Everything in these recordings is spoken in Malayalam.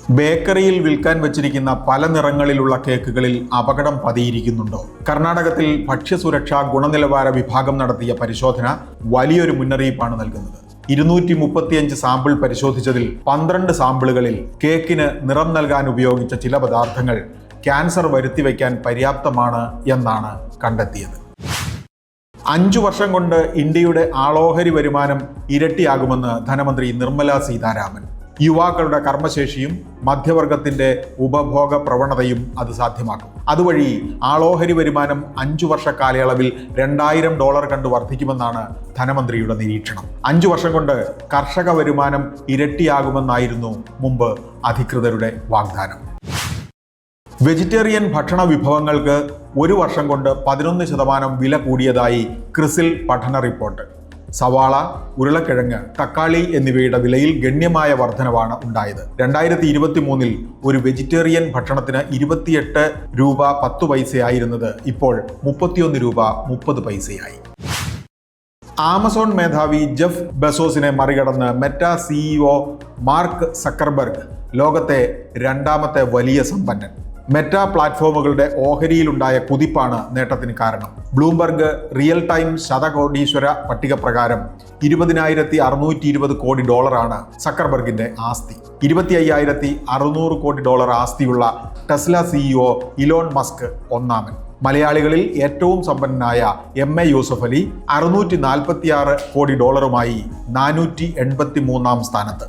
ബേക്കറിയിൽ വിൽക്കാൻ വെച്ചിരിക്കുന്ന പല നിറങ്ങളിലുള്ള കേക്കുകളിൽ അപകടം പതിയിരിക്കുന്നുണ്ടോ? കർണാടകത്തിൽ ഭക്ഷ്യസുരക്ഷാ ഗുണനിലവാര വിഭാഗം നടത്തിയ പരിശോധന വലിയൊരു മുന്നറിയിപ്പാണ് നൽകുന്നത്. 235 സാമ്പിൾ പരിശോധിച്ചതിൽ 12 സാമ്പിളുകളിൽ കേക്കിന് നിറം നൽകാൻ ഉപയോഗിച്ച ചില പദാർത്ഥങ്ങൾ ക്യാൻസർ വരുത്തിവെക്കാൻ പര്യാപ്തമാണ് എന്നാണ് കണ്ടെത്തിയത്. 5 വർഷം കൊണ്ട് ഇന്ത്യയുടെ ആളോഹരി വരുമാനം ഇരട്ടിയാകുമെന്ന് ധനമന്ത്രി നിർമ്മല സീതാരാമൻ. യുവാക്കളുടെ കർമ്മശേഷിയും മധ്യവർഗത്തിന്റെ ഉപഭോഗ പ്രവണതയും അത് സാധ്യമാക്കും. അതുവഴി ആളോഹരി വരുമാനം 5 വർഷ കാലയളവിൽ $2000 കണ്ട് വർദ്ധിക്കുമെന്നാണ് ധനമന്ത്രിയുടെ നിരീക്ഷണം. 5 വർഷം കൊണ്ട് കർഷക വരുമാനം ഇരട്ടിയാകുമെന്നായിരുന്നു മുമ്പ് അധികൃതരുടെ വാഗ്ദാനം. വെജിറ്റേറിയൻ ഭക്ഷണ വിഭവങ്ങൾക്ക് 1 വർഷം കൊണ്ട് 11% വില കൂടിയതായി ക്രിസിൽ പഠന റിപ്പോർട്ട്. സവാള, ഉരുളക്കിഴങ്ങ്, തക്കാളി എന്നിവയുടെ വിലയിൽ ഗണ്യമായ വർധനവാണ് ഉണ്ടായത്. 2023 ഒരു വെജിറ്റേറിയൻ ഭക്ഷണത്തിന് 28 രൂപ 10 പൈസയായിരുന്നത് ഇപ്പോൾ 31 രൂപ 30 പൈസയായി. ആമസോൺ മേധാവി ജെഫ് ബെസോസിനെ മറികടന്ന് മെറ്റ CEO മാർക്ക് സക്കർബർഗ് ലോകത്തെ 2ാമത്തെ വലിയ സമ്പന്നൻ. മെറ്റ പ്ലാറ്റ്ഫോമുകളുടെ ഓഹരിയിലുണ്ടായ കുതിപ്പാണ് നേട്ടത്തിന് കാരണം. ബ്ലൂംബർഗ് റിയൽ ടൈം ശതകോടീശ്വര പട്ടിക പ്രകാരം $20,620 കോടി സക്കർബർഗിന്റെ ആസ്തി. $25,600 കോടി ആസ്തിയുള്ള ടെസ്ല CEO ഇലോൺ മസ്ക് ഒന്നാമൻ. മലയാളികളിൽ ഏറ്റവും സമ്പന്നനായ MA യൂസഫ് അലി $646 കോടി 483ാം സ്ഥാനത്ത്.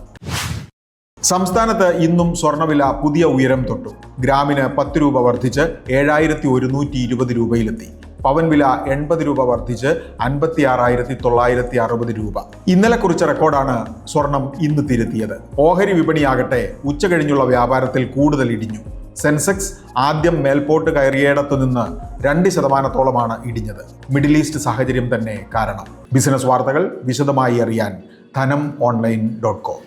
സംസ്ഥാനത്ത് ഇന്നും സ്വർണ്ണവില പുതിയ ഉയരം തൊട്ടു. ഗ്രാമിന് 10 രൂപ വർദ്ധിച്ച് 7,120 രൂപയിലെത്തി. പവൻ വില 80 രൂപ വർദ്ധിച്ച് 56,960 രൂപ. ഇന്നലെ കുറിച്ച റെക്കോർഡാണ് സ്വർണം ഇന്ന് തിരുത്തിയത്. ഓഹരി വിപണിയാകട്ടെ ഉച്ചകഴിഞ്ഞുള്ള വ്യാപാരത്തിൽ കൂടുതൽ ഇടിഞ്ഞു. സെൻസെക്സ് ആദ്യം മേൽപോട്ട് കയറിയിടത്തു നിന്ന് 2% ഇടിഞ്ഞത്. മിഡിൽ ഈസ്റ്റ് സാഹചര്യം തന്നെ കാരണം. ബിസിനസ് വാർത്തകൾ വിശദമായി അറിയാൻ ധനം online.com.